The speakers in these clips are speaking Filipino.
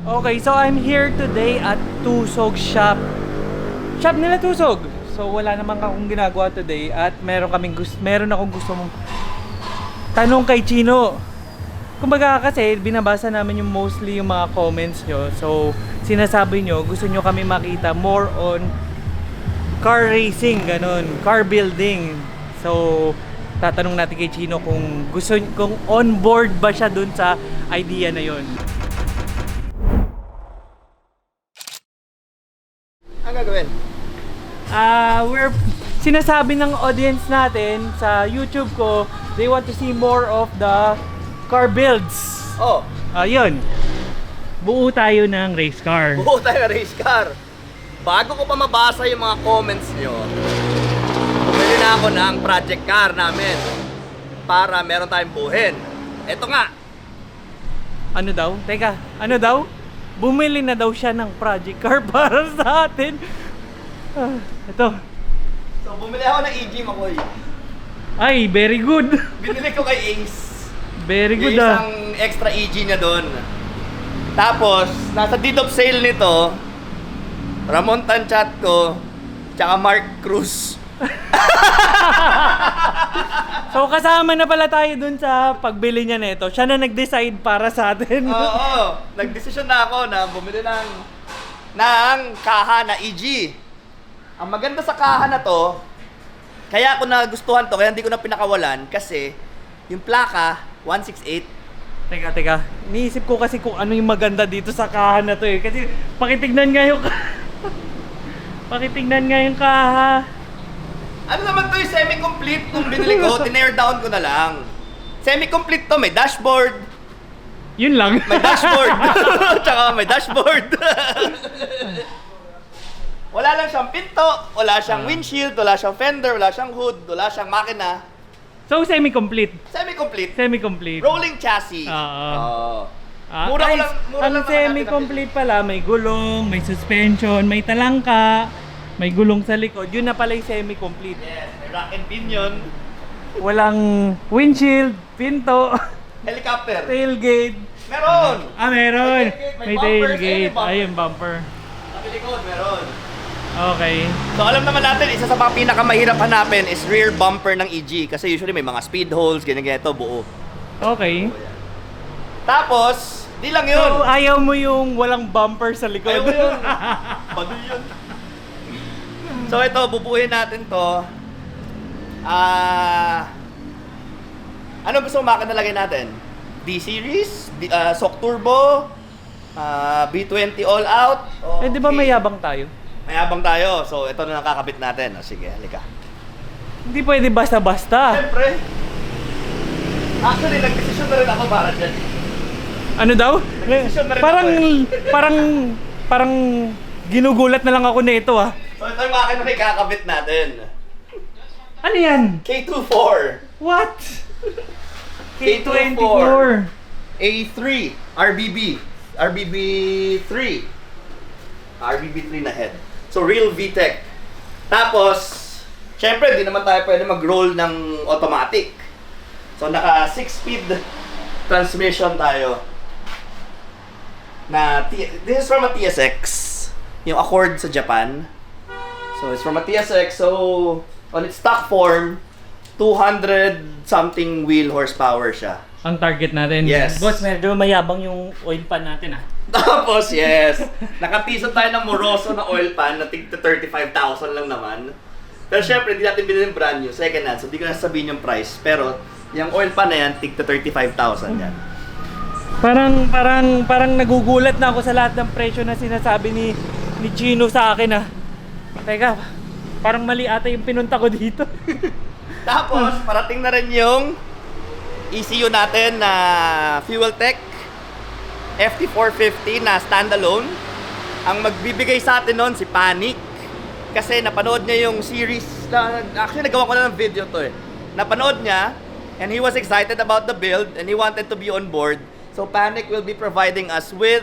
Okay, so I'm here today at Tusog Shop. Shop nila Tusog. So wala naman akong ginagawa today at meron akong gusto mong tanong kay Chino. Kumbaga kasi binabasa namin yung mostly yung mga comments nyo. So sinasabi nyo gusto nyo kami makita more on car racing, ganun, car building. So tatanong natin kay Chino kung on board ba siya dun sa idea na yon. Ang gagawin? We're sinasabi ng audience natin sa YouTube ko, they want to see more of the car builds. Oh, Ayun. Buo tayo ng race car. buo tayo ng race car. Bago ko pa mabasa yung mga comments nyo, bumili na ako ng project car namin para meron tayong buuhin. Eto nga. Ano daw? Teka, ano daw? Bumili na daw siya ng project car para sa atin. Ito. So, bumili ako ng EG Makoy. Ay, very good. Binili ko kay Ace. Very Yung good isang extra EG niya doon. Tapos, nasa deed of sale nito, Ramon Tanchatco, tsaka Mark Cruz. So kasama na pala tayo dun sa pagbili niya nito. Siya na nag-decide para sa atin. Oo, nagdesisyon na ako na bumili ng kaha na EG. Ang maganda sa kaha na to, kaya ako nagustuhan to, kaya hindi ko na pinakawalan kasi yung plaka 168. Teka. Iniisip ko kasi kung ano yung maganda dito sa kaha na to eh. Kasi pakitignan nga yung pakitignan nga yung kaha. Ano naman to yung semi-complete nung binili ko, tinear down ko na lang. Semi-complete to, may dashboard. Yun lang. May dashboard. Tsaka may dashboard. Wala lang siyang pinto, wala siyang windshield, wala siyang fender, wala siyang hood, wala siyang makina. So semi-complete. Semi-complete. Semi-complete. Rolling chassis. Oo. Mura Guys, lang ang naman semi-complete pala, may gulong, may suspension, may talangka, may gulong sa likod. Yun na pala yung semi-complete. Yes, may rack and pinion. Walang windshield, pinto, Helicopter. tailgate. Meron! Meron. May May bumpers, tailgate. bumper. Ayun, bumper. Sa likod, meron. Okay. So alam naman natin, isa sa mga pinakamahirap hanapin is rear bumper ng EG. Kasi usually may mga speed holes, ganyan-ganito, buo. Okay. Tapos, di lang yun. So, ayaw mo yung walang bumper sa likod. Ayaw mo yun. Badul yun. So ito, bubuhin natin to. Ano gusto mo makina nalagay natin? D-Series? Sock Turbo? B20 All Out? Eh, di ba mayabang tayo? Mayabang tayo. So ito na nakakabit natin. O, sige, halika. Hindi pwede basta-basta. Siyempre. Actually, nag-decision na rin ako para dyan. Ano daw? Nag-decision na rin Parang, ako parang ginugulat na lang ako nito ah. So ito yung makina na ikakabit natin. Ano yan? K24. What? K24. A3. RBB. RBB3. RBB3 na head. So real VTEC. Tapos, syempre, di naman tayo pwede mag-roll ng automatic. So naka 6-speed transmission tayo. This is from a TSX. Yung Accord sa Japan. So it's from a TSX. So on its stock form, 200 something wheel horsepower siya. Ang target natin. Yes. Boss, medyo mayabang yung oil pan natin ah. Tapos yes, nakapiso tayo ng Moroso na oil pan na tig 35,000 lang naman. Pero syempre, hindi natin bilhin ng brand new, second hand. So di ko na sabihin yung price. Pero yung oil pan na yan, tig 35,000 yan. Parang nagugulat na ako sa lahat ng presyo na sinasabi ni Chino sa akin ah. Teka, parang mali ata yung pinunta ko dito. Tapos, parating na rin yung ECU natin na Fueltech FT450 na standalone. Ang magbibigay sa atin nun si Panic. Kasi napanood niya yung series actually nagawa ko na ng video to eh. Napanood niya and he was excited about the build and he wanted to be on board. So Panic will be providing us with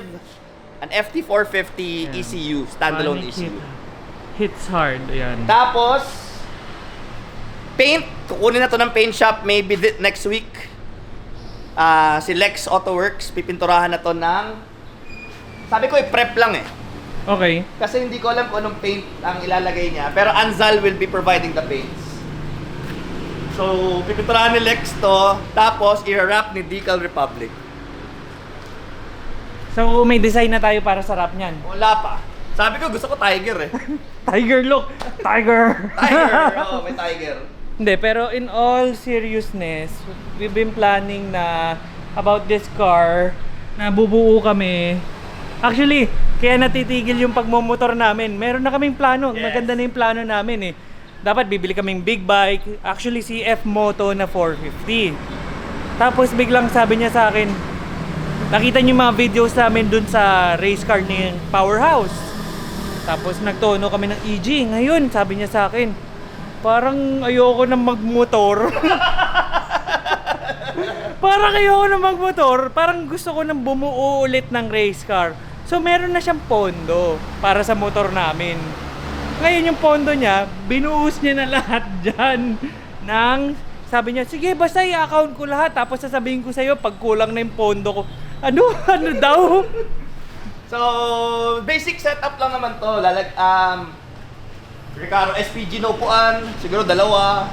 an FT450 ECU, standalone Panic ECU. Hits hard, ayan. Tapos, paint. Kukunin na to ng paint shop maybe next week. Si Lex Autoworks, pipinturahan na to ng Sabi ko i-prep lang eh. Okay. Kasi hindi ko alam kung anong paint ang ilalagay niya. Pero Anzal will be providing the paints. So, pipinturahan ni Lex to. Tapos, i-wrap ni Decal Republic. So, may design na tayo para sa wrap niyan. Wala pa. Sabi ko, gusto ko tiger eh. Tiger look! Tiger! Tiger! Oo, may tiger. Hindi, pero in all seriousness, we've been planning na about this car, na bubuo kami. Actually, kaya natitigil yung pagmumotor namin. Meron na kaming plano. Yes. Maganda na yung plano namin eh. Dapat bibili kaming big bike. Actually, CF Moto na 450. Tapos biglang sabi niya sa akin, nakita niyo yung mga videos namin dun sa race car ni Powerhouse. Tapos nagtono kami ng EG. Ngayon, sabi niya sa akin, parang ayoko na magmotor. Parang ayoko na magmotor. Parang gusto ko nang bumuo ulit ng race car. So meron na siyang pondo para sa motor namin. Ngayon yung pondo niya, binuhos niya na lahat dyan. Sabi niya, sige basta i-account ko lahat. Tapos sasabihin ko sa'yo pag kulang na yung pondo ko. Ano daw? So, basic setup lang naman to. Recaro SPG no upuan, siguro dalawa.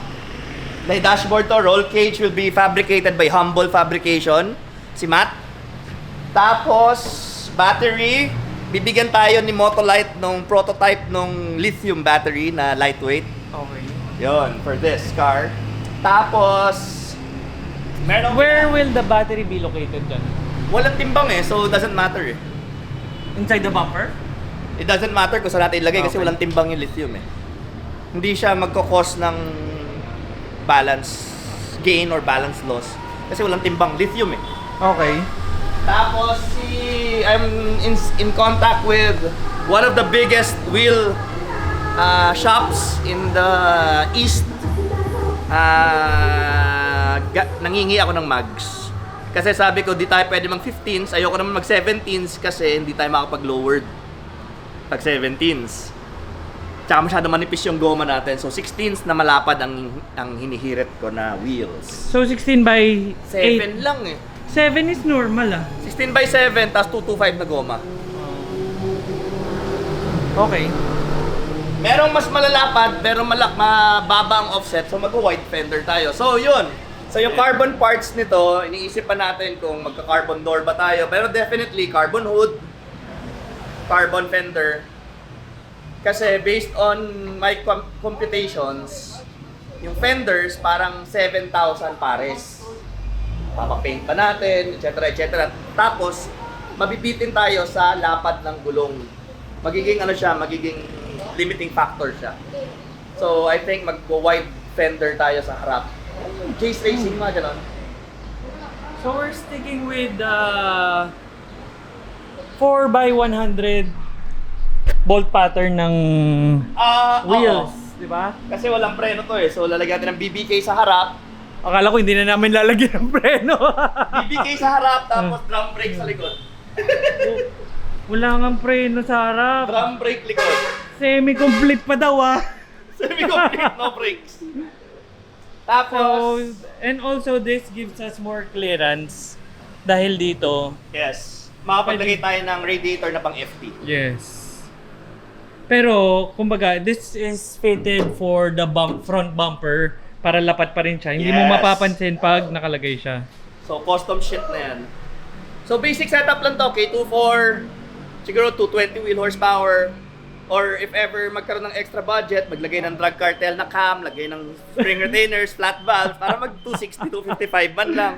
May dashboard to, roll cage will be fabricated by Humble Fabrication, si Matt. Tapos, battery, bibigyan tayo ni Motolite nung prototype nung lithium battery na lightweight. Okay. Yon for this car. Tapos, Where will the battery be located dyan? walang timbang eh, so doesn't matter eh. Inside the bumper? It doesn't matter kung saan natin ilagay kasi Okay. walang timbang yung lithium eh. Hindi siya magkakos ng balance gain or balance loss kasi walang timbang lithium eh. Okay. Tapos I'm in contact with one of the biggest wheel shops in the east. Nangingi ako ng mags. Kasi sabi ko, di tayo pwede mag 15s. Ayoko naman mag 17s kasi hindi tayo makapag-lowered pag 17s. Tsaka masyado manipis yung goma natin. So 16s na malapad ang hinihirit ko na wheels. So 16 by 7 8. lang eh. 7 is normal ah. 16 by 7 tapos 225 na goma. Okay. Merong mas malalapad, pero mababa ang offset, so mag-wide fender tayo. So, yun. So, yung carbon parts nito, iniisip pa natin kung magka-carbon door ba tayo. Pero definitely, carbon hood, carbon fender. Kasi based on my computations, yung fenders parang 7,000 pares. Papapaint pa natin, etc. etc. Tapos, mabibitin tayo sa lapad ng gulong. Magiging magiging limiting factor siya. So, I think mag-wide fender tayo sa harap. Chase racing mga ganon. So we're sticking with 4x100 bolt pattern ng wheels, di ba? Kasi walang preno to eh. So, lalagyan natin ng BBK sa harap. Akala ko hindi na namin lalagyan ng preno. BBK sa harap, tapos drum brake sa likod. Wala nga preno sa harap. Drum brake likod. Semi-complete pa daw ah. Semi-complete, no brakes. So, Tapos, and also this gives us more clearance dahil dito. yes, makapaglagay tayo ng radiator na pang FT. Yes. Pero, kumbaga, this is fitted for the front bumper para lapat pa rin siya. Hindi mo Yes. mapapansin pag nakalagay siya. So, custom shit na yan. So, basic setup lang to. K24, siguro 220 wheel horsepower. Or if ever magkaroon ng extra budget, maglagay ng drag cartel na cam, lagay ng spring retainers, flat valves, para mag 260, 255 man lang.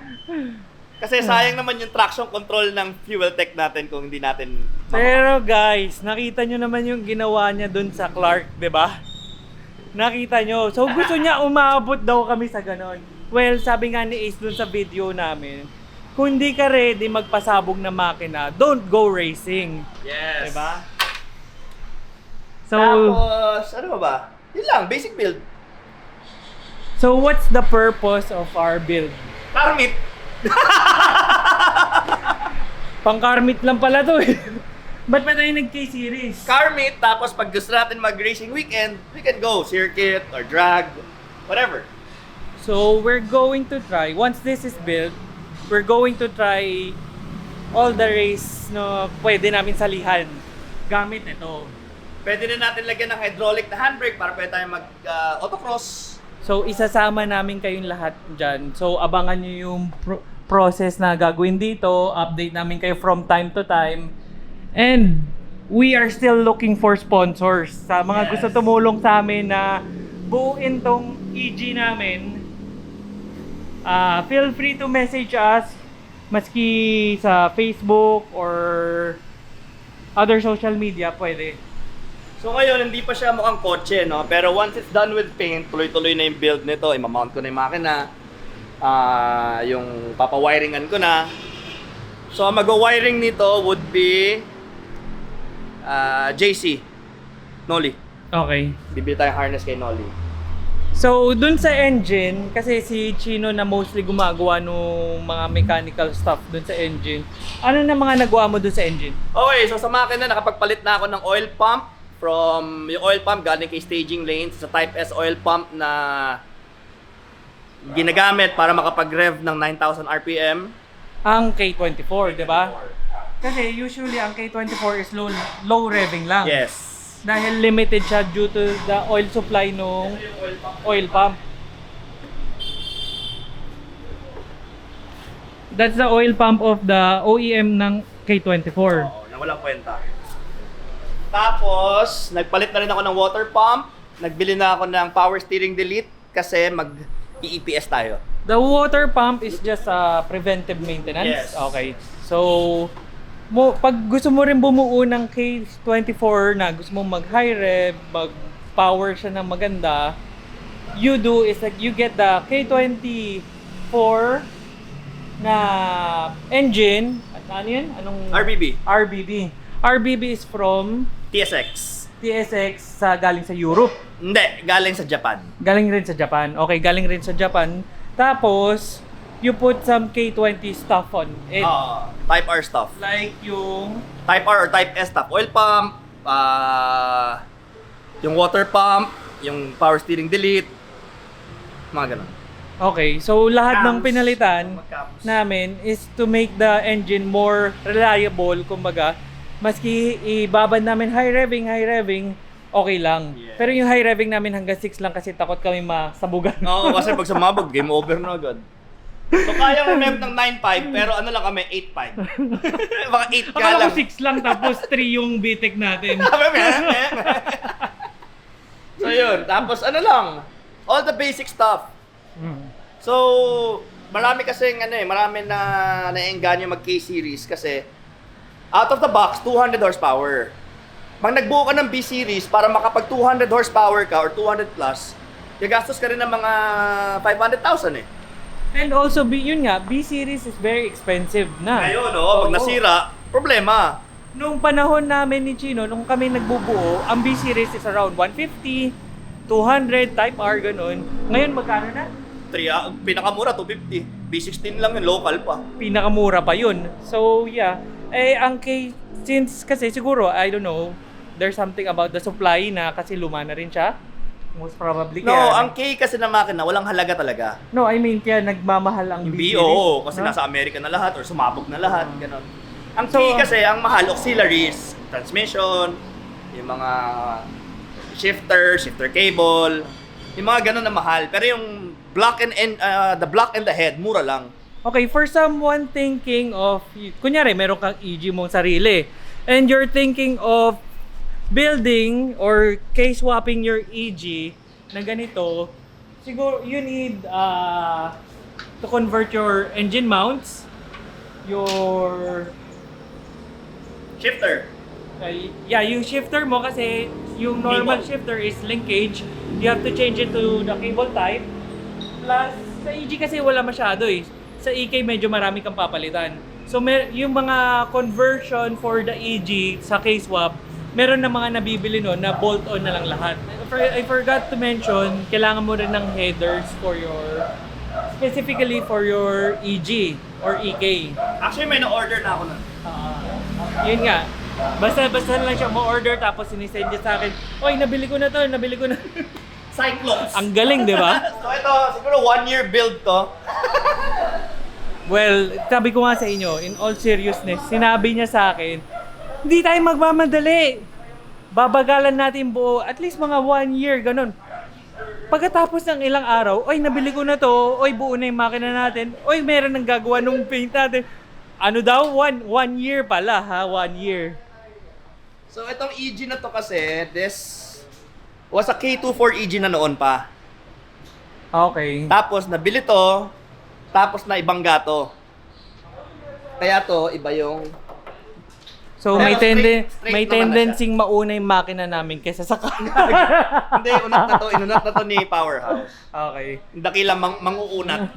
Kasi sayang naman yung traction control ng fuel tech natin kung hindi natin Pero guys, nakita nyo naman yung ginawa niya dun sa Clark, di ba? Nakita nyo. So gusto niya umabot daw kami sa ganon. Well, sabi nga ni Ace dun sa video namin, kung hindi ka ready magpasabog na makina, don't go racing. Yes. Diba? So, Tapos, ano ba? Yun lang, basic build. so what's the purpose of our build? Karmit. Pang-karmit lang pala to eh. Ba't ba tayo nag-K-series? Karmit, tapos pag gusto natin mag-racing weekend, we can go circuit or drag, whatever. So we're going to try, once this is built, we're going to try all the race no pwede namin salihan gamit ito. Pwede na natin lagyan ng hydraulic na handbrake para pwede tayo mag autocross. So isasama namin kayong lahat dyan. So abangan nyo yung process na gagawin dito. Update namin kayo from time to time. And we are still looking for sponsors. Sa mga gusto tumulong sa amin na buuin tong EG namin, feel free to message us maski sa Facebook or other social media, pwede. So ngayon, hindi pa siya mukhang kotse, no? Pero once it's done with paint, tuloy-tuloy na yung build nito. I-mount ko na yung makina. Yung papawiringan ko na. So ang mag-wiring nito would be JC Nolly. Okay. Bibili tayong harness kay Nolly. So, dun sa engine, kasi si Chino na mostly gumagawa ng mga mechanical stuff dun sa engine. Ano na mga nagawa mo dun sa engine? Okay, so sa makina, nakapagpalit na ako ng oil pump. From yung oil pump galing kay Staging Lanes sa Type S oil pump na ginagamit para makapag-rev ng 9,000 RPM. Ang K24, di ba? Kasi usually ang K24 is low revving lang. Yes. Dahil limited siya due to the oil supply nung oil pump. That's the oil pump of the OEM ng K24. Oo, na walang kwenta. Tapos, nagpalit na rin ako ng water pump. Nagbili na ako ng power steering delete kasi mag-EPS tayo. The water pump is just a preventive maintenance? Yes. Okay. So, pag gusto mo rin bumuo ng K24 na gusto mo mag-high rev, mag-power siya ng maganda, you do is like you get the K24 na engine. Ano yun? Anong? RBB. RBB. RBB is from TSX. TSX sa galing sa Europe. Hindi, galing sa Japan. Galing rin sa Japan. Okay, galing rin sa Japan. Tapos, you put some K20 stuff on it. Type R stuff. Like yung Type R or Type S stuff. Oil pump, yung water pump, yung power steering delete, mga ganun. okay, so lahat ng Cams. pinalitan Mag-cams. namin is to make the engine more reliable, kumbaga. Maski ibabad namin high revving, okay lang. Yeah. Pero yung high revving namin hanggang 6 lang kasi takot kami masabugan. Oo, kasi pag sumabog, game over na agad. So kaya mo rev ng 9.5 pero ano lang kami, 8.5. Baka 8 ka Akala lang. ko 6 lang tapos 3 yung BTEC natin. So yun, tapos ano lang, all the basic stuff. So, marami na naengganyo mag K-series kasi out of the box, 200 horsepower. Pag nagbuo ka ng B-series para makapag 200 horsepower ka or 200 plus, gagastos ka rin ng mga 500,000 eh. And also, yun nga, B-series is very expensive na. Ngayon, pag Oo. nasira, problema. Nung panahon namin ni Chino, nung kami nagbubuo, ang B-series is around 150, 200, Type R, ganun. Ngayon, magkano na? Pinakamura, 250. B16 lang yung local pa. Pinakamura pa yun. So, yeah. Since kasi siguro, I don't know, there's something about the supply na kasi luma na rin siya. Most probably No, kaya. ang K kasi na makina, walang halaga talaga. No, I mean, kaya nagmamahal ang Yung B-series. BO, kasi no? nasa Amerika na lahat or sumabog na lahat, ganon. Ang K So, kasi, ang mahal, auxiliaries, transmission, yung mga shifter cable, yung mga ganon na mahal. Pero yung the block and the head, mura lang. Okay, for someone thinking of, kunyari, meron kang EG mong sarili, and you're thinking of building or K-swapping your EG na ganito, siguro you need to convert your engine mounts, your Shifter. yung shifter mo kasi yung normal Cable. shifter is linkage, you have to change it to the cable type. Plus, sa EG kasi wala masyado eh. Sa EK medyo marami kang papalitan. So yung mga conversion for the EG sa K-swap, meron na mga nabibili no na bolt-on na lang lahat. I forgot to mention, kailangan mo rin ng headers for specifically for your EG or EK. Actually, may na-order na ako nun. Yun nga. Basta lang siya mo-order tapos sinisend niya sa akin, oy, nabili ko na to. Cyclops. Ang galing, di ba? So ito, siguro 1 year build to. Well, sabi ko nga sa inyo, in all seriousness, sinabi niya sa akin, hindi tayo magmamadali. Babagalan natin buo, at least mga 1 year, ganun. Pagkatapos ng ilang araw, oy, nabili ko na to, oy, buo na yung makina natin, oy, meron nang gagawa nung paint natin. Ano daw? 1 year pala, ha? 1 year. So itong EG na to kasi, this was a K24 EG na noon pa. Okay. Tapos nabili to, tapos na ibangga to. Kaya to, iba yung... So Pero may straight naman na tendencing mauna yung makina namin kaysa sa Hindi, inunat na to ni Powerhouse. Okay. Dakilang manguunat.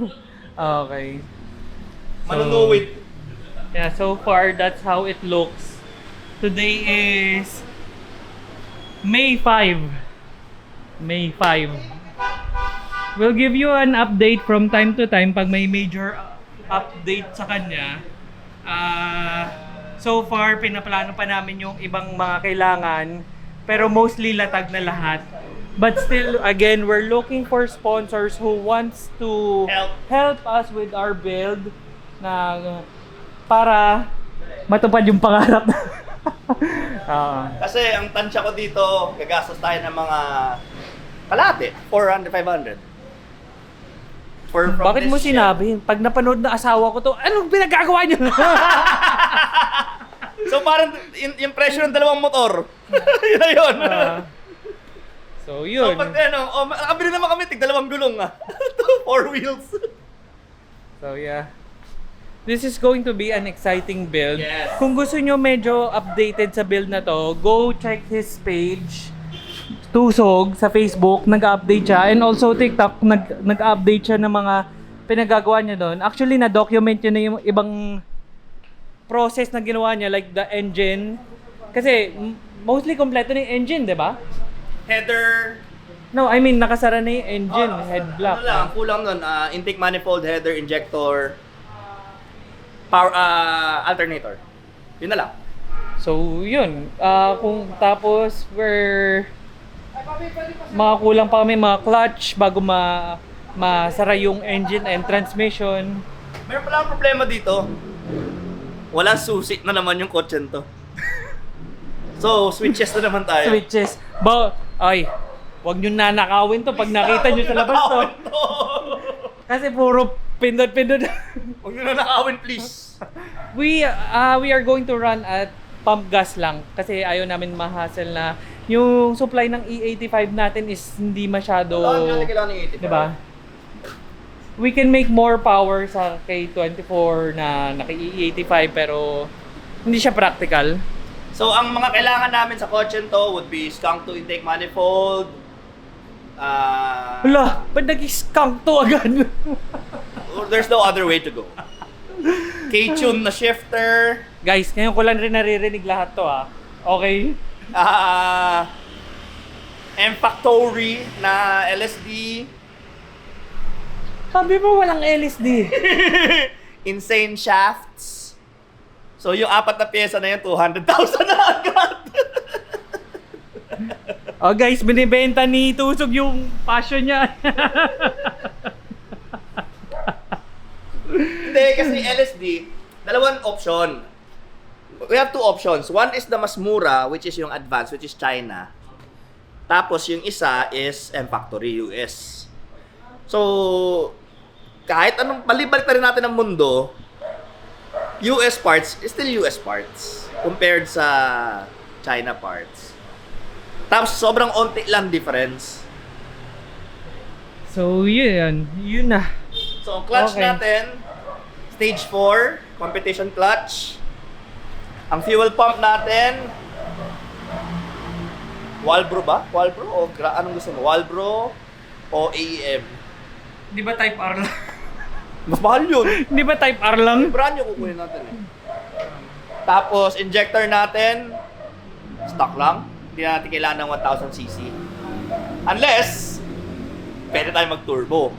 Okay. Manunuwid. Yeah, so far that's how it looks. Today is May 5. May 5. We'll give you an update from time to time pag may major update sa kanya. So far, pinaplano pa namin yung ibang mga kailangan, pero mostly latag na lahat. But still, again, we're looking for sponsors who wants to help us with our build na para matupad yung pangarap. Kasi ang tansya ko dito, gagastos tayo ng mga kalate, 400, 500. Bakit mo sinabi? Pag napanood na asawa ko to, anong pinagagawa niyo? So parang yung presyo ng dalawang motor. Yun na yun. So yun. So pag nakabili naman kami, dalawang gulong 4 wheels. So yeah. This is going to be an exciting build. Yes. Kung gusto nyo medyo updated sa build na to, go check his page. Tusog sa Facebook, nag-update siya. And also TikTok, nag-update siya ng mga pinagagawa niya doon. Actually, na-document niya na yung ibang process na ginawa niya, like the engine. Kasi mostly kompleto na yung engine, di ba? Header. No, I mean, nakasara na yung engine, head block. Ano lang, ang kulang nun, intake manifold, header, injector, power, alternator. Yun na lang. So, yun. Kung tapos, makakulang pa kami mga clutch bago masara yung engine and transmission. Meron pala ang problema dito. Walang susi na naman yung kotse to. So, switches na naman tayo. Switches. Ay, wag nyo nanakawin to pag nakita nyo sa labas to. Kasi puro pindot-pindot. Huwag nyo na nakawin, please. We are going to run at pump gas lang kasi ayaw namin ma-hassle na yung supply ng E85 natin is hindi masyado, Wala natin kailangan ng 85. diba? We can make more power sa K24 na naki-E85 pero hindi siya practical. So, ang mga kailangan namin sa kotse to would be skunk to intake manifold. Wala, ba't nag-skunk to agad? There's no other way to go. K-tune na shifter. Guys, ngayon ko lang rin naririnig lahat to Okay? M-Factory na LSD. Sabi mo walang LSD. Insane shafts. So yung 4 na pyesa na yan, 200,000 na agad. Oh guys, binibenta ni Tusog yung passion niya. Hindi, kasi LSD, dalawang option. We have 2 options. One is the mas mura, which is yung advanced, which is China. Tapos yung isa is M-Factory, US. So, kahit anong balibalik na rin natin ng mundo, US parts is still US parts compared sa China parts. Tapos sobrang onti lang difference. So yun na. So ang clutch Okay. natin, stage 4, competition clutch. Ang fuel pump natin, Walbro ba? Walbro o anong gusto mo? Walbro o AEM? Di ba type R lang? Mas mahal yun. Di ba type R lang? Brand new kukunin natin eh. Tapos injector natin, stock lang. Hindi natin kailangan ng 1000cc. Unless, pwede tayo mag-turbo.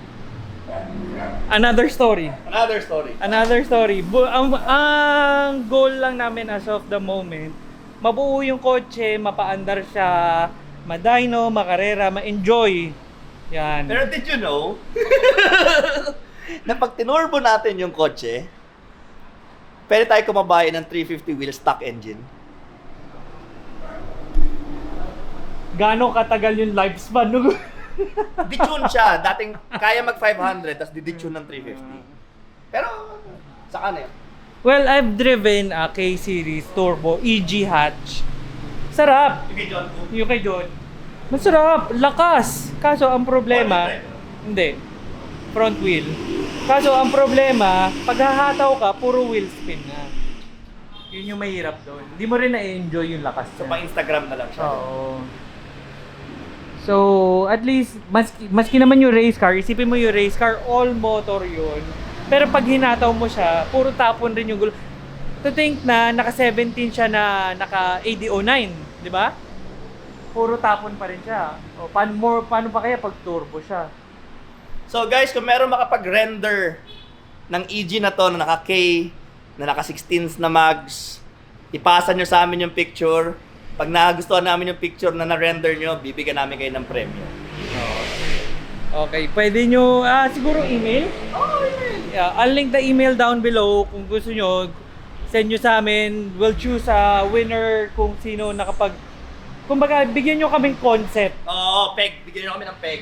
Another story. Another story. Another story. Ang goal lang namin as of the moment, mabuo yung kotse, mapaandar siya, madyno, makarera, ma-enjoy. Yan. Pero did you know, na pag tinorbo natin yung kotse, pwede tayo kumabayan ng 350 wheel stock engine. Gaano katagal yung lifespan no? Ditune siya. Dating kaya mag 500, tapos diditune ng 350. Pero, saka na yun. Well, I've driven a K-Series Turbo EG hatch. Sarap! Yung kay John. Masarap! Lakas! Kaso ang problema... Hindi. Front wheel. Kaso ang problema, pag hahataw ka, puro wheel spin na. Yun yung mahirap doon. Hindi mo rin na-enjoy yung lakas So, niya. pang Instagram na lang siya. Oo. So, at least, maski naman yung race car, isipin mo yung race car, all motor yun. Pero pag hinataw mo siya, puro tapon rin yung gulo. To think na naka 17 siya na naka AD09, di ba? Puro tapon pa rin siya. O, paano pa kaya pag turbo siya? So guys, kung meron makapag-render ng EG na to, na naka-K, na naka-16s na mags, ipasa nyo sa amin yung picture. Pag nagustuhan namin yung picture na na-render nyo, bibigyan namin kayo ng premyo. Okay, pwede nyo, siguro email? Email. Yeah, I'll link the email down below kung gusto nyo. Send nyo sa amin. We'll choose a winner kung sino nakapag... Kumbaga, bigyan nyo kaming concept. Oo, peg. Bigyan nyo kami ng peg.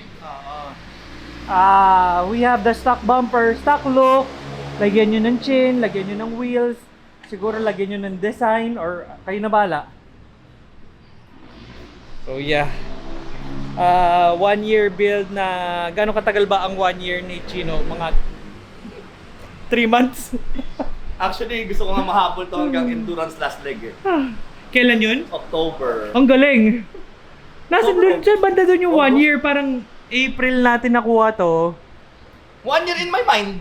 We have the stock bumper, stock look. Lagyan nyo ng chin, lagyan nyo ng wheels. Siguro lagyan nyo ng design or kayo na bala. So yeah. 1 year build na... Gano'ng katagal ba ang 1 year ni Chino? Mga 3 months? Actually, gusto ko nga mahabol to hanggang endurance last leg eh. Kailan yun? October. Ang galing! Nasa doon siya, banda doon yung 1 August. year. Parang April natin nakuha to. 1 year in my mind.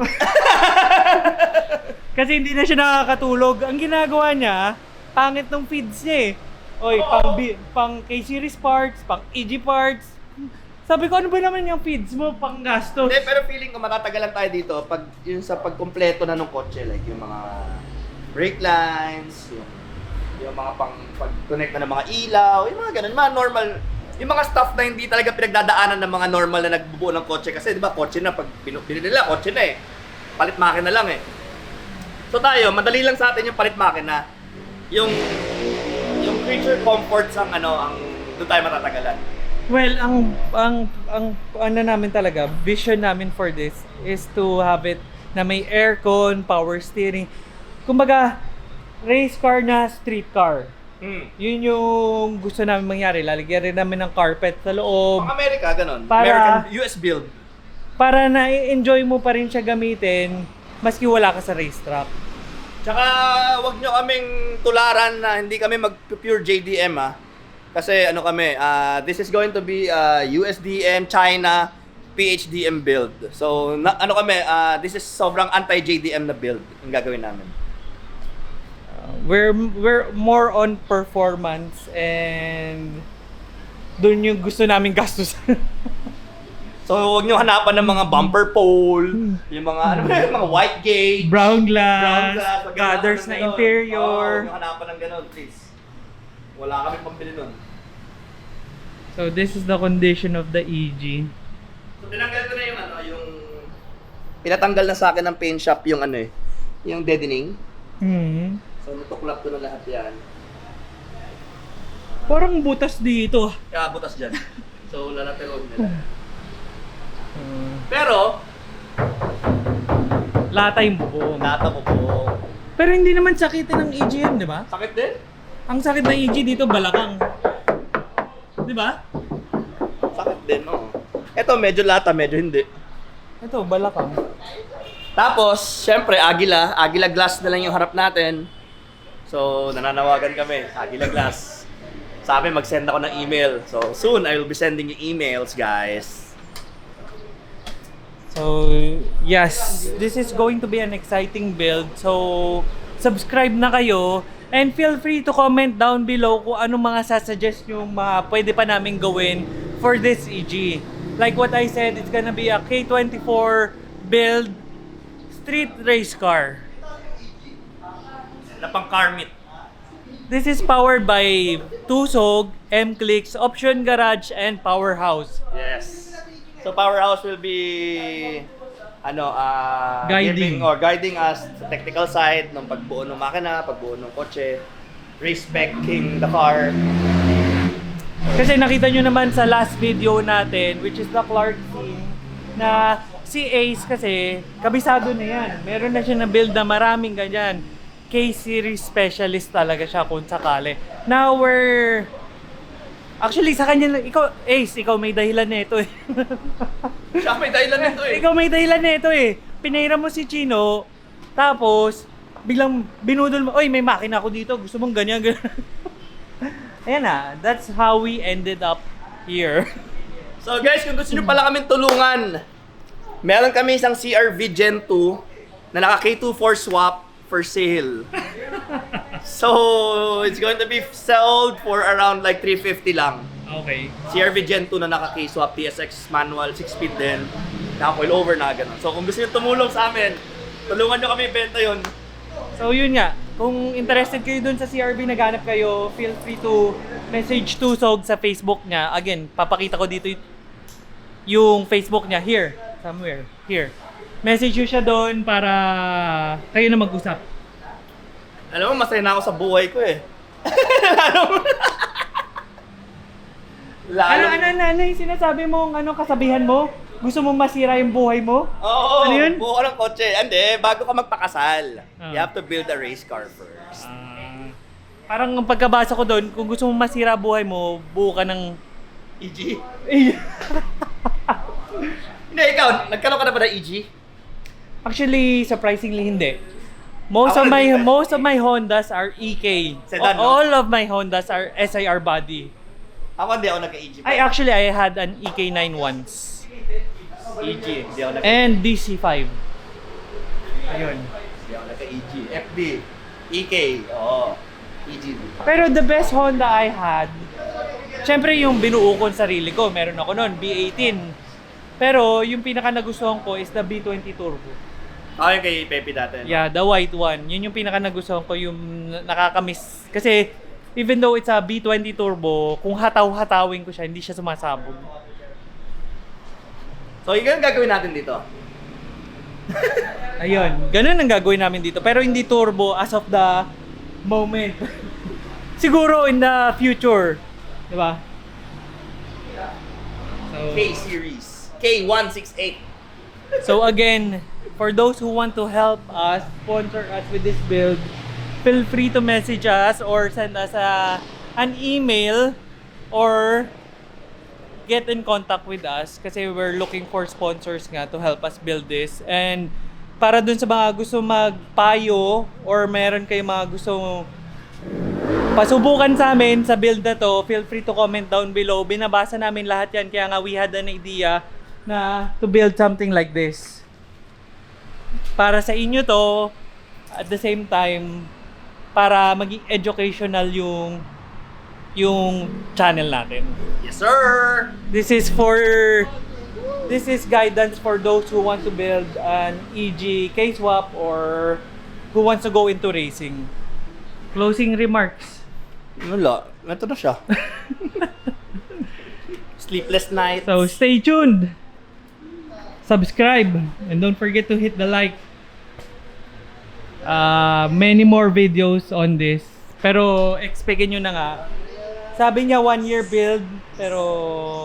Kasi hindi na siya nakakatulog. Ang ginagawa niya, pangit ng feeds niya eh. Oy, pang K-Series parts, pang EG parts. Sabi ko, ano ba naman yung feeds mo? Pang gastos. Hindi, pero feeling ko matatagalan tayo dito pag yun sa pagkumpleto na ng kotse, like yung mga brake lines, yung mga pag-connect na ng mga ilaw, yung mga ganun, mga normal, yung mga stuff na hindi talaga pinagdadaanan ng mga normal na nagbubuo ng kotse kasi di ba kotse na pag binili nila, kotse na eh. Palit makina lang eh. So tayo, madali lang sa atin yung palit makina. Yung creature comforts ang ang doon tayo matatagalan. Well, ang ano namin talaga, vision namin for this is to have it na may aircon, power steering. Kumbaga, race car na street car. Yun yung gusto namin mangyari. Lalagyan rin namin ng carpet sa loob. Pang America, ganun. Para- American US build. Para na-enjoy mo pa rin siya gamitin maski wala ka sa racetrack. Tsaka wag nyo kaming tularan na hindi kami mag-pure JDM Kasi kami, this is going to be USDM, China, PHDM build. So, this is sobrang anti-JDM na build yung gagawin namin. We're more on performance and doon yung gusto namin gastos. So, huwag nyo hanapan ng mga bumper pole, yung mga, mga white gauge, Brown glass, wag nyo gutters hanapan na ng ganon. interior. Huwag nyo hanapan ng ganon, please. Wala kami pambili nun. So this is the condition of the EG. So, tinanggal ko na yung pinatanggal na sa akin ng paint shop yung yung deadening. So, natuklap ko na lahat yan. Parang butas dito. Kaya butas dyan. So, lalapiroon nila. Pero, Lata yung bubong. nata mo po. Pero hindi naman sakitin ng EG yan, di ba? Sakit din? Ang sakit ng EG dito, balakang. Di ba? Sakit din, no? Ito, medyo lata, medyo hindi. Ito, balakang. Tapos, syempre, Agila. Agila Glass na lang yung harap natin. So, nananawagan kami. Agila Glass. Sabi, mag-send ako ng email. So, soon, I will be sending you emails, guys. So, yes, this is going to be an exciting build. So, subscribe na kayo and feel free to comment down below kung ano mga sasuggest nyo mga pwede pa namin gawin for this EG. Like what I said, it's gonna be a K24 build street race car. Na pang car meet. This is powered by Tusog, M-Clicks, Option Garage, and Powerhouse. Yes. So, Powerhouse will be guiding us sa technical side ng pagbuo ng makina, pagbuo ng kotse, respecting the car. Kasi nakita nyo naman sa last video natin, which is the Clark scene, na si Ace kasi, kabisado na yan. Meron na siya na-build na maraming ganyan. K-series specialist talaga siya kung sakali. Now actually sa kanya, Ace, ikaw may dahilan na ito eh. Siya may dahilan nito eh. Ikaw may dahilan na ito eh. Pinahiram mo si Chino, tapos biglang binudol mo, oy may makina ako dito, gusto mong ganyan, ganyan. Ayan na, that's how we ended up here. So guys, kung gusto nyo pala kaming tulungan, meron kami isang CRV Gen 2 na naka K24 swap for sale. So, it's going to be sold for around like 350 lang. Okay. CRV Gen 2 na naka K-swap, TSX manual, 6-speed din. Naka coil over na gano'n. So, kung gusto nyo tumulong sa amin, tulungan nyo kami ibenta yun. So yun nga, kung interested kayo dun sa CRV, naghanap kayo, feel free to message Tusog sa Facebook niya. Again, papakita ko dito yung Facebook niya. Here, somewhere, here. Message nyo siya doon para kayo na mag-usap. Alam mo, masaya na ako sa buhay ko eh. Ano yung sinasabi mo, kasabihan mo? Gusto mong masira yung buhay mo? Oo, Ano yun? buo ka ng kotse. Hindi, bago ka magpakasal, you have to build a race car first. Parang ang pagkabasa ko doon, kung gusto mong masira buhay mo, buo ka ng... EG? Hindi, ikaw, nagkaroon ka na ba ng EG? Actually, surprisingly hindi. Most of my Hondas are EK. Sedan, no? All of my Hondas are SIR body. Ako hindi ako nagka-EG pa. I had an EK9 once. EG, hindi ako nagka-EG. And DC5. Ayun. Hindi ako nagka-EG. FD, EK, oo. EG. Pero the best Honda I had, syempre yung binuo ko sarili ko, meron ako noon, B18. Pero yung pinaka nagustuhan ko is the B20 Turbo. Yung kay Pepe dati. Yeah, the white one. Yun yung pinaka nagustuhan ko, yung nakakamiss. Kasi even though it's a B20 Turbo, kung hataw-hatawin ko siya, hindi siya sumasabog. So, yun ang gagawin natin dito. Ayun, ganun ang gagawin namin dito. Pero hindi turbo as of the moment. Siguro in the future. Diba? So, K-Series. K168. so again, for those who want to help us, sponsor us with this build, feel free to message us or send us an email or get in contact with us kasi we're looking for sponsors nga to help us build this. And para dun sa mga gusto magpayo or meron kayo mga gusto pasubukan sa amin sa build na to, feel free to comment down below. Binabasa namin lahat yan, kaya nga we had an idea na to build something like this. Para sa inyo to, at the same time, para maging educational yung channel natin. Yes, sir! This is guidance for those who want to build an EG K-swap or who wants to go into racing. Closing remarks. Wala. Ito na siya. Sleepless night. So stay tuned. Subscribe and don't forget to hit the like. Many more videos on this. Pero expectin nyo na nga. Sabi niya 1 year build, pero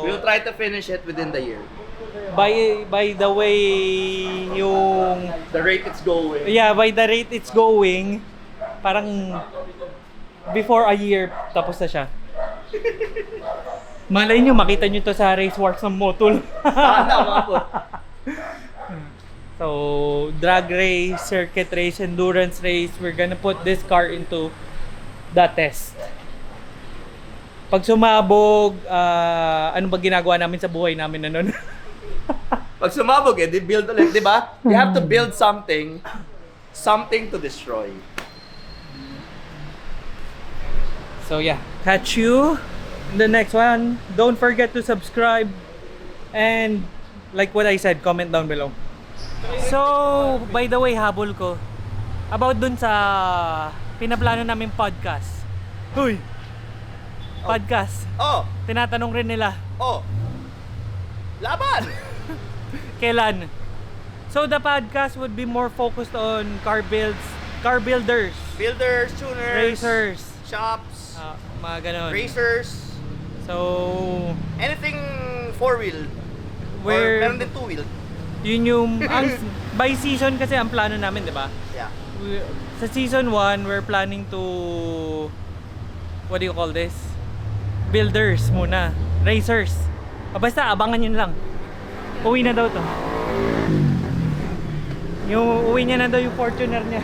We'll try to finish it within the year. by the way yung The rate it's going. by the rate it's going, parang before a year tapos na siya. Malay nyo, makita nyo to sa Race Wars ng Motul. Sana mga po. So, drag race, circuit race, endurance race, we're gonna put this car into the test. Pag sumabog, ano ba ginagawa namin sa buhay namin na nun? Pag sumabog di build ulit, di ba? You have to build something to destroy. So yeah, catch you in the next one. Don't forget to subscribe and like what I said, comment down below. So, by the way, habol ko about dun sa pinaplano namin podcast. Huy! Podcast. Oh, Tinatanong rin nila, oh. Laban! kailan? So the podcast would be more focused on car builders, Builders, tuners, racers, shops, mga ganon. racers, So, anything four-wheel. Or Where- meron din two-wheel. yun yung, by season kasi ang plano namin, di ba? Yeah. Sa season 1, we're planning to, what do you call this? Builders muna. Racers. Basta, abangan yun lang. Uwi na daw to. Yung uwi niya na daw yung Fortuner niya.